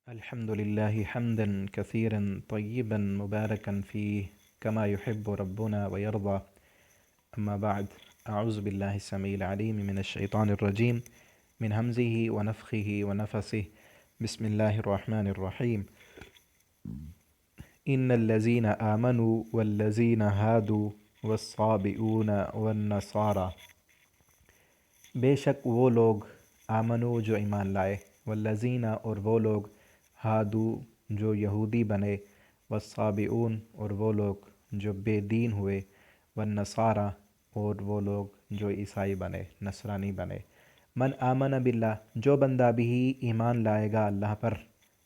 الحمد لله حمدا كثيرا طيبا مباركا فيه كما يحب ربنا ويرضى. أما بعد، أعوذ بالله السميع العليم من الشيطان الرجيم من همزه ونفخه ونفسه. بسم الله الرحمن الرحيم. إن الذين آمنوا والذين هادوا والصابئون والنصارى، بے شک وہ لوگ آمنو جو ایمان لائے، والذین اور وہ لوگ ہادو جو یہودی بنے، والصابئون اور وہ لوگ جو بے دین ہوئے، والنصارى اور وہ لوگ جو عیسائی بنے، نصرانی بنے۔ من آمن باللہ، جو بندہ بھی ایمان لائے گا اللہ پر،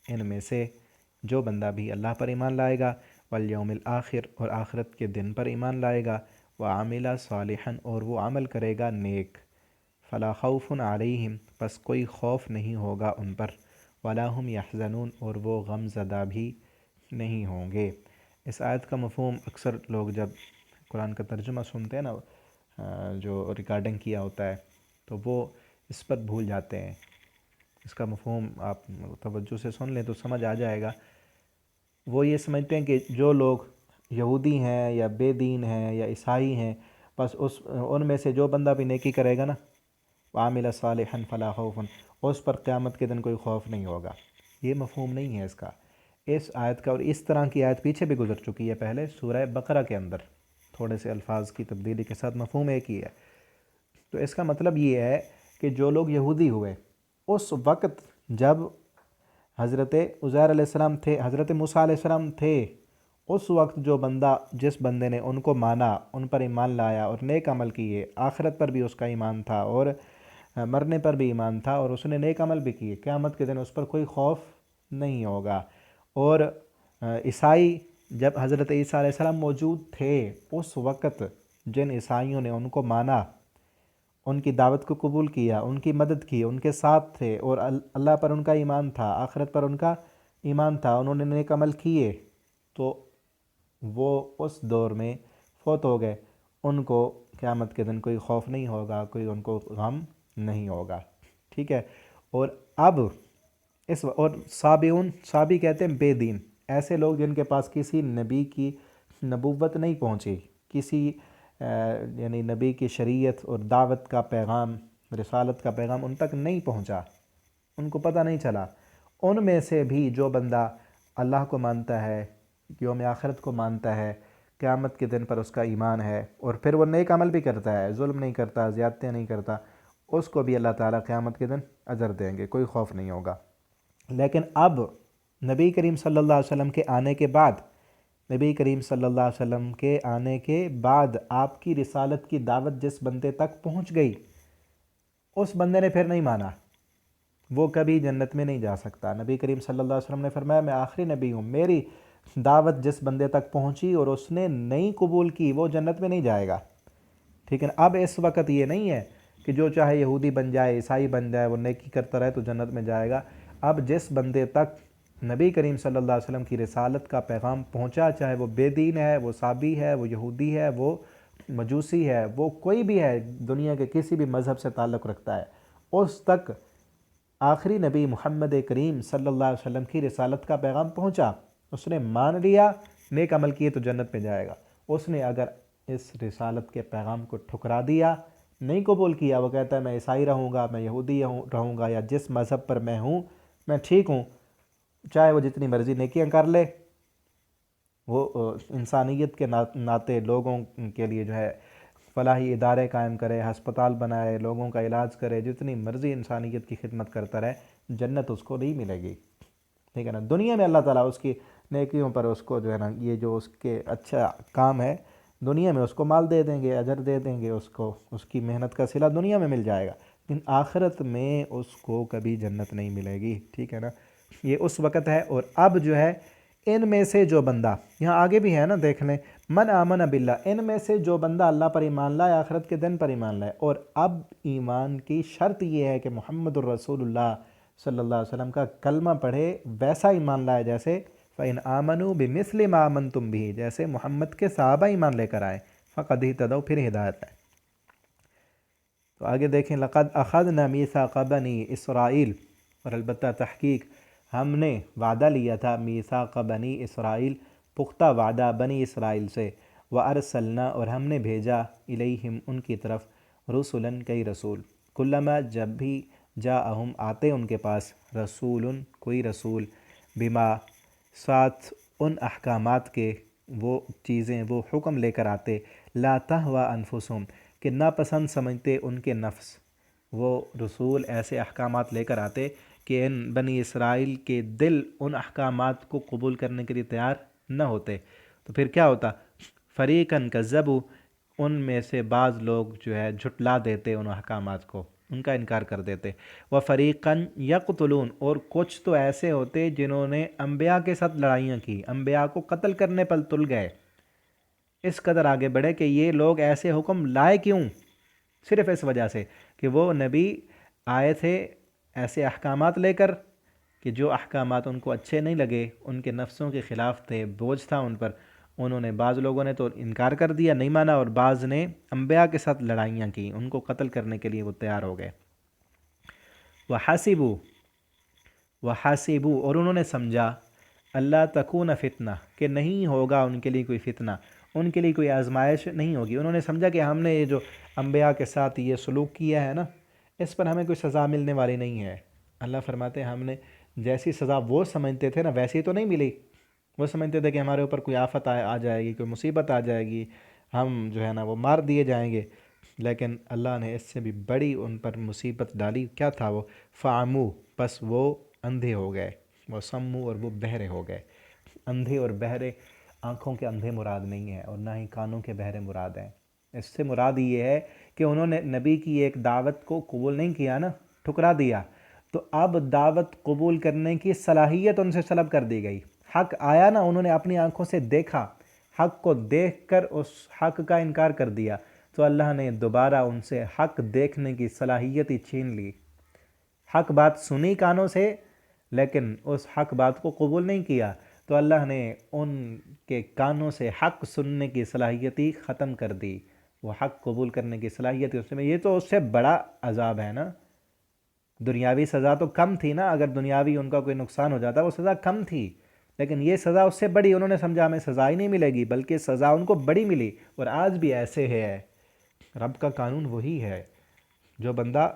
ان میں سے جو بندہ بھی اللہ پر ایمان لائے گا، والیوم الآخر اور آخرت کے دن پر ایمان لائے گا، وعمل صالحا اور وہ عمل کرے گا نیک، فلا خوف علیہم پس کوئی خوف نہیں ہوگا ان پر، ولا هم یحزنون اور وہ غم زدہ بھی نہیں ہوں گے۔ اس آیت کا مفہوم اکثر لوگ جب قرآن کا ترجمہ سنتے ہیں نا، جو ریکارڈنگ کیا ہوتا ہے، تو وہ اس پر بھول جاتے ہیں۔ اس کا مفہوم آپ توجہ سے سن لیں تو سمجھ آ جائے گا۔ وہ یہ سمجھتے ہیں کہ جو لوگ یہودی ہیں یا بے دین ہیں یا عیسائی ہیں، بس ان میں سے جو بندہ بھی نیکی کرے گا نا، وعمل صالحا فلا خوف، اس پر قیامت کے دن کوئی خوف نہیں ہوگا۔ یہ مفہوم نہیں ہے اس کا، اس آیت کا۔ اور اس طرح کی آیت پیچھے بھی گزر چکی ہے پہلے سورہ بقرہ کے اندر، تھوڑے سے الفاظ کی تبدیلی کے ساتھ مفہوم ایک ہی ہے۔ تو اس کا مطلب یہ ہے کہ جو لوگ یہودی ہوئے اس وقت جب حضرت عزیر علیہ السلام تھے، حضرت موسیٰ علیہ السلام تھے، اس وقت جو بندہ جس بندے نے ان کو مانا، ان پر ایمان لایا اور نیک عمل کیے، آخرت پر بھی اس کا ایمان تھا اور مرنے پر بھی ایمان تھا، اور اس نے نیک عمل بھی کیے، قیامت کے دن اس پر کوئی خوف نہیں ہوگا۔ اور عیسائی جب حضرت عیسیٰ علیہ السلام موجود تھے، اس وقت جن عیسائیوں نے ان کو مانا، ان کی دعوت کو قبول کیا، ان کی مدد کی، ان کے ساتھ تھے، اور اللہ پر ان کا ایمان تھا، آخرت پر ان کا ایمان تھا، انہوں نے نیک عمل کیے، تو وہ اس دور میں فوت ہو گئے، ان کو قیامت کے دن کوئی خوف نہیں ہوگا، کوئی ان کو غم نہیں ہوگا، ٹھیک ہے۔ اور اب اور صابئون، صابی کہتے ہیں بے دین، ایسے لوگ جن کے پاس کسی نبی کی نبوت نہیں پہنچی، کسی یعنی نبی کی شریعت اور دعوت کا پیغام، رسالت کا پیغام ان تک نہیں پہنچا، ان کو پتہ نہیں چلا، ان میں سے بھی جو بندہ اللہ کو مانتا ہے، یوم آخرت کو مانتا ہے، قیامت کے دن پر اس کا ایمان ہے، اور پھر وہ نیک عمل بھی کرتا ہے، ظلم نہیں کرتا، زیادتیاں نہیں کرتا، اس کو بھی اللہ تعالیٰ قیامت کے دن اجر دیں گے، کوئی خوف نہیں ہوگا۔ لیکن اب نبی کریم صلی اللہ علیہ وسلم کے آنے کے بعد، نبی کریم صلی اللہ علیہ وسلم کے آنے کے بعد آپ کی رسالت کی دعوت جس بندے تک پہنچ گئی، اس بندے نے پھر نہیں مانا، وہ کبھی جنت میں نہیں جا سکتا۔ نبی کریم صلی اللہ علیہ وسلم نے فرمایا میں آخری نبی ہوں، میری دعوت جس بندے تک پہنچی اور اس نے نہیں قبول کی، وہ جنت میں نہیں جائے گا، ٹھیک ہے نا۔ اب اس وقت یہ نہیں ہے کہ جو چاہے یہودی بن جائے، عیسائی بن جائے، وہ نیکی کرتا رہے تو جنت میں جائے گا۔ اب جس بندے تک نبی کریم صلی اللہ علیہ وسلم کی رسالت کا پیغام پہنچا، چاہے وہ بے دین ہے، وہ صابی ہے، وہ یہودی ہے، وہ مجوسی ہے، وہ کوئی بھی ہے، دنیا کے کسی بھی مذہب سے تعلق رکھتا ہے، اس تک آخری نبی محمد کریم صلی اللہ علیہ وسلم کی رسالت کا پیغام پہنچا، اس نے مان لیا، نیک عمل کیے تو جنت میں جائے گا۔ اس نے اگر اس رسالت کے پیغام کو ٹھکرا دیا، نہیں قبول کیا، وہ کہتا ہے میں عیسائی رہوں گا، میں یہودی رہوں گا، یا جس مذہب پر میں ہوں میں ٹھیک ہوں، چاہے وہ جتنی مرضی نیکیاں کر لے، وہ انسانیت کے ناطے لوگوں کے لیے جو ہے فلاحی ادارے قائم کرے، ہسپتال بنائے، لوگوں کا علاج کرے، جتنی مرضی انسانیت کی خدمت کرتا رہے، جنت اس کو نہیں ملے گی، ٹھیک ہے نا۔ دنیا میں اللہ تعالیٰ اس کی نیکیوں پر اس کو جو ہے نا، یہ جو اس کے اچھا کام ہے، دنیا میں اس کو مال دے دیں گے، اجر دے دیں گے، اس کو اس کی محنت کا صلہ دنیا میں مل جائے گا، لیکن آخرت میں اس کو کبھی جنت نہیں ملے گی، ٹھیک ہے نا۔ یہ اس وقت ہے۔ اور اب جو ہے ان میں سے جو بندہ، یہاں آگے بھی ہے نا، دیکھ لیں، من آمن باللہ، ان میں سے جو بندہ اللہ پر ایمان لائے، آخرت کے دن پر ایمان لائے، اور اب ایمان کی شرط یہ ہے کہ محمد الرسول اللہ صلی اللہ علیہ وسلم کا کلمہ پڑھے، ویسا ایمان لائے جیسے فَإِنْ آمَنُوا بِمِثْلِ مَا آمَنْتُمْ بِهِ، جیسے محمد کے صحابہ ایمان لے کر آئے، فَقَدْ اهْتَدَوْا، پھر ہدایت ہے۔ تو آگے دیکھیں، لَقَدْ أَخَذْنَا مِيثَاقَ بَنِي إِسْرَائِيل، اور البتہ تحقیق ہم نے وعدہ لیا تھا میثاق بنی اسرائیل، پختہ وعدہ بنی اسرائیل سے، وارسلنا اور ہم نے بھیجا الیہم ان کی طرف رسلاً کئی رسول، کلما جب بھی جاءہم آتے ان کے پاس رسول کوئی رسول، بما ساتھ ان احکامات کے وہ چیزیں وہ حکم لے کر آتے، لا تہوی انفسہم کہ ناپسند سمجھتے ان کے نفس، وہ رسول ایسے احکامات لے کر آتے کہ ان بنی اسرائیل کے دل ان احکامات کو قبول کرنے کے لیے تیار نہ ہوتے، تو پھر کیا ہوتا؟ فریقاً کذبوا، ان میں سے بعض لوگ جو ہے جھٹلا دیتے ان احکامات کو، ان کا انکار کر دیتے، وفریقاً یقتلون اور کچھ تو ایسے ہوتے جنہوں نے انبیاء کے ساتھ لڑائیاں کی، انبیاء کو قتل کرنے پر تل گئے، اس قدر آگے بڑھے کہ یہ لوگ ایسے حکم لائے کیوں؟ صرف اس وجہ سے کہ وہ نبی آئے تھے ایسے احکامات لے کر کہ جو احکامات ان کو اچھے نہیں لگے، ان کے نفسوں کے خلاف تھے، بوجھ تھا ان پر، انہوں نے بعض لوگوں نے تو انکار کر دیا، نہیں مانا، اور بعض نے انبیاء کے ساتھ لڑائیاں کی، ان کو قتل کرنے کے لیے وہ تیار ہو گئے۔ وحاسبوا اور انہوں نے سمجھا اللہ تکون فتنہ کہ نہیں ہوگا ان کے لیے کوئی فتنہ، ان کے لیے کوئی آزمائش نہیں ہوگی، انہوں نے سمجھا کہ ہم نے یہ جو انبیاء کے ساتھ یہ سلوک کیا ہے نا، اس پر ہمیں کوئی سزا ملنے والی نہیں ہے۔ اللہ فرماتے ہیں ہم نے جیسی سزا وہ سمجھتے تھے نا ویسی تو نہیں ملی، وہ سمجھتے تھے کہ ہمارے اوپر کوئی آفت آ جائے گی، کوئی مصیبت آ جائے گی، ہم جو ہے نا وہ مار دیے جائیں گے، لیکن اللہ نے اس سے بھی بڑی ان پر مصیبت ڈالی۔ کیا تھا وہ؟ فعمو، پس وہ اندھے ہو گئے، وہ سمو اور وہ بہرے ہو گئے۔ اندھے اور بہرے آنکھوں کے اندھے مراد نہیں ہے، اور نہ ہی کانوں کے بہرے مراد ہیں، اس سے مراد یہ ہے کہ انہوں نے نبی کی ایک دعوت کو قبول نہیں کیا نا، ٹھکرا دیا، تو اب دعوت قبول کرنے کی صلاحیت ان سے سلب کر دی گئی۔ حق آیا نا، انہوں نے اپنی آنکھوں سے دیکھا، حق کو دیکھ کر اس حق کا انکار کر دیا، تو اللہ نے دوبارہ ان سے حق دیکھنے کی صلاحیت ہی چھین لی۔ حق بات سنی کانوں سے، لیکن اس حق بات کو قبول نہیں کیا، تو اللہ نے ان کے کانوں سے حق سننے کی صلاحیت ہی ختم کر دی، وہ حق قبول کرنے کی صلاحیت ہی اس میں، یہ تو اس سے بڑا عذاب ہے نا۔ دنیاوی سزا تو کم تھی نا، اگر دنیاوی ان کا کوئی نقصان ہو جاتا وہ سزا کم تھی، لیکن یہ سزا اس سے بڑی، انہوں نے سمجھا ہمیں سزا ہی نہیں ملے گی، بلکہ سزا ان کو بڑی ملی، اور آج بھی ایسے ہے۔ رب کا قانون وہی ہے، جو بندہ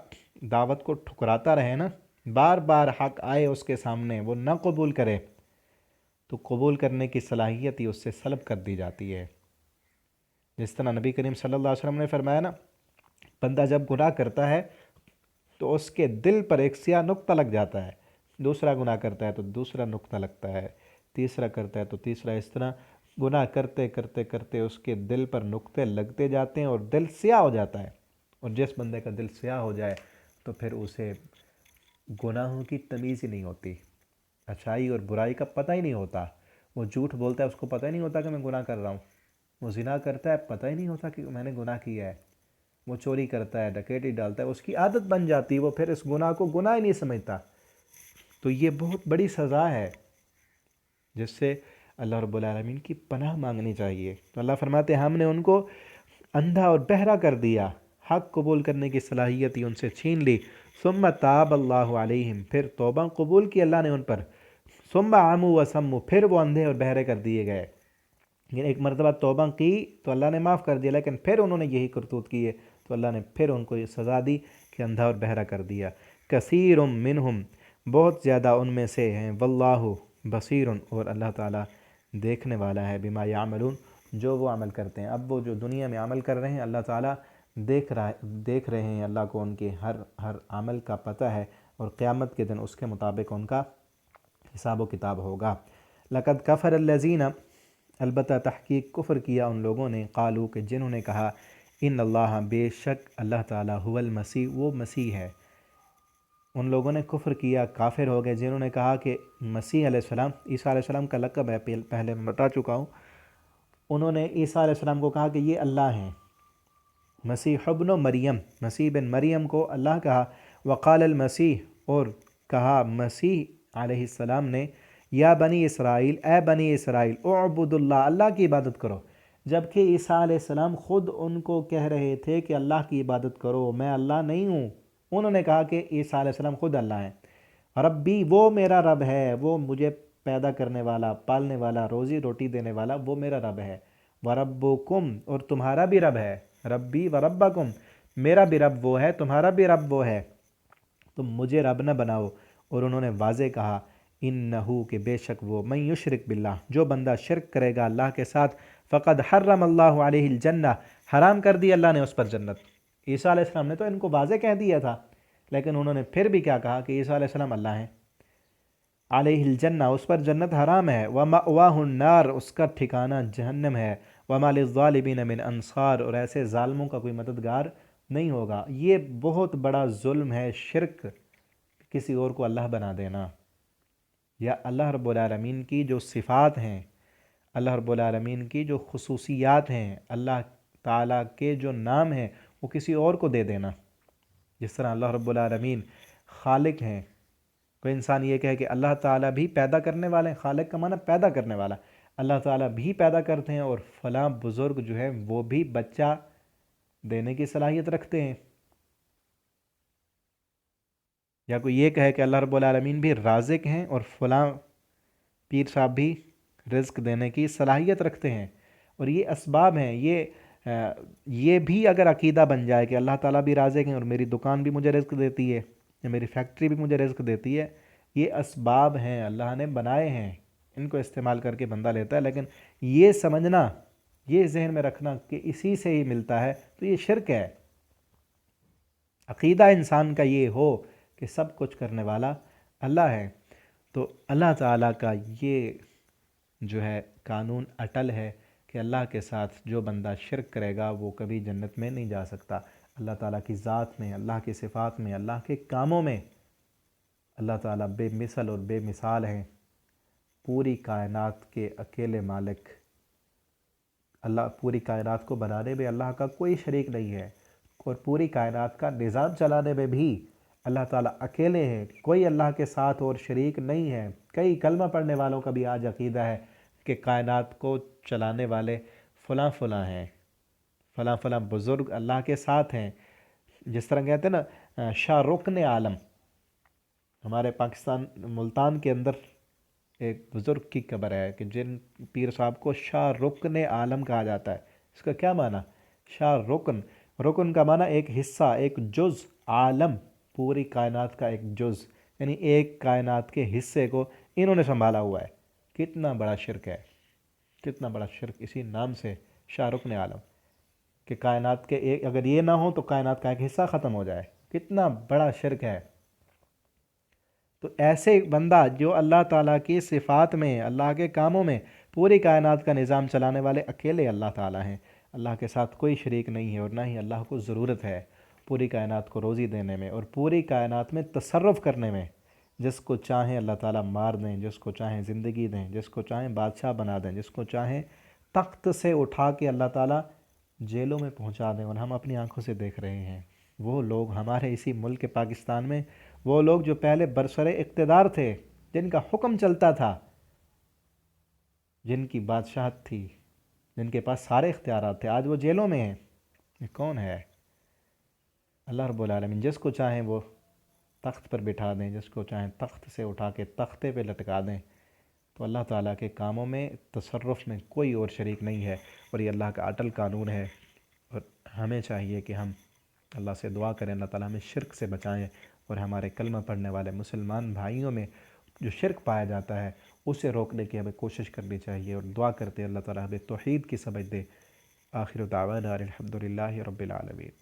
دعوت کو ٹھکراتا رہے نا، بار بار حق آئے اس کے سامنے وہ نہ قبول کرے، تو قبول کرنے کی صلاحیت ہی اس سے سلب کر دی جاتی ہے۔ جس طرح نبی کریم صلی اللہ علیہ وسلم نے فرمایا نا، بندہ جب گناہ کرتا ہے تو اس کے دل پر ایک سیاہ نقطہ لگ جاتا ہے، دوسرا گناہ کرتا ہے تو دوسرا نقطہ لگتا ہے، تیسرا کرتا ہے تو تیسرا، اس طرح گناہ کرتے کرتے کرتے اس کے دل پر نقطے لگتے جاتے ہیں اور دل سیاہ ہو جاتا ہے، اور جس بندے کا دل سیاہ ہو جائے تو پھر اسے گناہوں کی تمیز ہی نہیں ہوتی، اچھائی اور برائی کا پتہ ہی نہیں ہوتا، وہ جھوٹ بولتا ہے اس کو پتہ ہی نہیں ہوتا کہ میں گناہ کر رہا ہوں، وہ زنا کرتا ہے پتہ ہی نہیں ہوتا کہ میں نے گناہ کیا ہے، وہ چوری کرتا ہے، ڈکیٹی ڈالتا ہے، اس کی عادت بن جاتی ہے، وہ پھر اس گناہ کو گناہ ہی نہیں سمجھتا، تو یہ بہت بڑی سزا ہے جس سے اللہ رب العالمین کی پناہ مانگنی چاہیے۔ تو اللہ فرماتے ہیں ہم نے ان کو اندھا اور بہرا کر دیا، حق قبول کرنے کی صلاحیت ہی ان سے چھین لی، ثم تاب اللہ علیہم پھر توبہ قبول کی اللہ نے ان پر، ثم عموا وصموا پھر وہ اندھے اور بہرے کر دیے گئے، یعنی ایک مرتبہ توبہ کی تو اللہ نے معاف کر دیا، لیکن پھر انہوں نے یہی کرتوت کی ہے تو اللہ نے پھر ان کو یہ سزا دی کہ اندھا اور بہرا کر دیا۔ کثیر منہم بہت زیادہ ان میں سے ہیں، واللہ بصیر اور اللہ تعالیٰ دیکھنے والا ہے، بما یعملون جو وہ عمل کرتے ہیں۔ اب وہ جو دنیا میں عمل کر رہے ہیں اللہ تعالیٰ دیکھ رہے ہیں، اللہ کو ان کے ہر عمل کا پتہ ہے، اور قیامت کے دن اس کے مطابق ان کا حساب و کتاب ہوگا۔ لقد کفر الذین البتہ تحقیق کفر کیا ان لوگوں نے، قالو کہ جنہوں نے کہا ان اللہ بے شک اللہ تعالیٰ هو المسیح وہ مسیح ہے، ان لوگوں نے کفر کیا، کافر ہو گئے جنہوں نے کہا کہ مسیح علیہ السلام، عیسیٰ علیہ السلام کا لقب ہے، پہلے میں بتا چکا ہوں، انہوں نے عیسیٰ علیہ السلام کو کہا کہ یہ اللہ ہیں، مسیح ابن مریم، مسیح بن مریم کو اللہ کہا، وقال المسیح اور کہا مسیح علیہ السلام نے، یا بنی اسرائیل اے بنی اسرائیل اعبدوا اللہ اللہ کی عبادت کرو، جبکہ عیسیٰ علیہ السلام خود ان کو کہہ رہے تھے کہ اللہ کی عبادت کرو، میں اللہ نہیں ہوں، انہوں نے کہا کہ عیسیٰ علیہ السلام خود اللہ ہیں، ربی وہ میرا رب ہے، وہ مجھے پیدا کرنے والا، پالنے والا، روزی روٹی دینے والا وہ میرا رب ہے، وربکم اور تمہارا بھی رب ہے، ربی وربکم میرا بھی رب وہ ہے، تمہارا بھی رب وہ ہے، تم مجھے رب نہ بناؤ۔ اور انہوں نے واضح کہا انہو کہ بے شک وہ من یشرک باللہ جو بندہ شرک کرے گا اللہ کے ساتھ، فقد حرم اللہ علیہ الجنہ حرام کر دی اللہ نے اس پر جنت۔ عیسیٰ علیہ السلام نے تو ان کو واضح کہہ دیا تھا، لیکن انہوں نے پھر بھی کیا کہا کہ عیسیٰ علیہ السلام اللہ ہیں، علیہ الجنہ اس پر جنت حرام ہے، ومأواہ النار اس کا ٹھکانہ جہنم ہے، وما للظالمین من انصار اور ایسے ظالموں کا کوئی مددگار نہیں ہوگا۔ یہ بہت بڑا ظلم ہے شرک، کسی اور کو اللہ بنا دینا، یا اللہ رب العالمین کی جو صفات ہیں، اللہ رب العالمین کی جو خصوصیات ہیں، اللہ تعالیٰ کے جو نام ہیں وہ کسی اور کو دے دینا۔ جس طرح اللہ رب العالمین خالق ہیں، کوئی انسان یہ کہے کہ اللہ تعالیٰ بھی پیدا کرنے والے ہیں، خالق کا معنی پیدا کرنے والا، اللہ تعالیٰ بھی پیدا کرتے ہیں اور فلاں بزرگ جو ہے وہ بھی بچہ دینے کی صلاحیت رکھتے ہیں، یا کوئی یہ کہے کہ اللہ رب العالمین بھی رازق ہیں اور فلاں پیر صاحب بھی رزق دینے کی صلاحیت رکھتے ہیں، اور یہ اسباب ہیں، یہ بھی اگر عقیدہ بن جائے کہ اللہ تعالیٰ بھی رازق ہیں اور میری دکان بھی مجھے رزق دیتی ہے یا میری فیکٹری بھی مجھے رزق دیتی ہے، یہ اسباب ہیں اللہ نے بنائے ہیں، ان کو استعمال کر کے بندہ لیتا ہے، لیکن یہ سمجھنا، یہ ذہن میں رکھنا کہ اسی سے ہی ملتا ہے تو یہ شرک ہے۔ عقیدہ انسان کا یہ ہو کہ سب کچھ کرنے والا اللہ ہے، تو اللہ تعالیٰ کا یہ جو ہے قانون اٹل ہے کہ اللہ کے ساتھ جو بندہ شرک کرے گا وہ کبھی جنت میں نہیں جا سکتا۔ اللہ تعالیٰ کی ذات میں، اللہ کی صفات میں، اللہ کے کاموں میں اللہ تعالیٰ بے مثل اور بے مثال ہیں، پوری کائنات کے اکیلے مالک، اللہ پوری کائنات کو بنانے میں اللہ کا کوئی شریک نہیں ہے، اور پوری کائنات کا نظام چلانے میں بھی اللہ تعالیٰ اکیلے ہیں، کوئی اللہ کے ساتھ اور شریک نہیں ہے۔ کئی کلمہ پڑھنے والوں کا بھی آج عقیدہ ہے کہ کائنات کو چلانے والے فلاں فلاں ہیں، فلاں فلاں بزرگ اللہ کے ساتھ ہیں، جس طرح کہتے ہیں نا شاہ رکن عالم، ہمارے پاکستان ملتان کے اندر ایک بزرگ کی قبر ہے کہ جن پیر صاحب کو شاہ رکن عالم کہا جاتا ہے۔ اس کا کیا معنی؟ شاہ رکن، رکن کا معنی ایک حصہ، ایک جز، عالم پوری کائنات کا ایک جز، یعنی ایک کائنات کے حصے کو انہوں نے سنبھالا ہوا ہے۔ کتنا بڑا شرک ہے، کتنا بڑا شرک اسی نام سے شاہ رکن عالم، کہ کائنات کے ایک اگر یہ نہ ہو تو کائنات کا ایک حصہ ختم ہو جائے، کتنا بڑا شرک ہے۔ تو ایسے بندہ جو اللہ تعالیٰ کی صفات میں، اللہ کے کاموں میں، پوری کائنات کا نظام چلانے والے اکیلے اللہ تعالیٰ ہیں، اللہ کے ساتھ کوئی شریک نہیں ہے، اور نہ ہی اللہ کو ضرورت ہے پوری کائنات کو روزی دینے میں اور پوری کائنات میں تصرف کرنے میں۔ جس کو چاہیں اللہ تعالیٰ مار دیں، جس کو چاہیں زندگی دیں، جس کو چاہیں بادشاہ بنا دیں، جس کو چاہیں تخت سے اٹھا کے اللہ تعالیٰ جیلوں میں پہنچا دیں، اور ہم اپنی آنکھوں سے دیکھ رہے ہیں۔ وہ لوگ ہمارے اسی ملک پاکستان میں، وہ لوگ جو پہلے برسر اقتدار تھے، جن کا حکم چلتا تھا، جن کی بادشاہت تھی، جن کے پاس سارے اختیارات تھے، آج وہ جیلوں میں ہیں۔ یہ کون ہے؟ اللہ رب العالمین جس کو چاہیں وہ تخت پر بٹھا دیں، جس کو چاہیں تخت سے اٹھا کے تختے پہ لٹکا دیں۔ تو اللہ تعالیٰ کے کاموں میں، تصرف میں کوئی اور شریک نہیں ہے، اور یہ اللہ کا اٹل قانون ہے، اور ہمیں چاہیے کہ ہم اللہ سے دعا کریں اللہ تعالیٰ ہمیں شرک سے بچائیں، اور ہمارے کلمہ پڑھنے والے مسلمان بھائیوں میں جو شرک پایا جاتا ہے اسے روکنے کی ہمیں کوشش کرنی چاہیے، اور دعا کرتے ہیں اللہ تعالیٰ ہمیں توحید کی سمجھ دے۔ آخر دعوانا الحمدللہ رب العالمین۔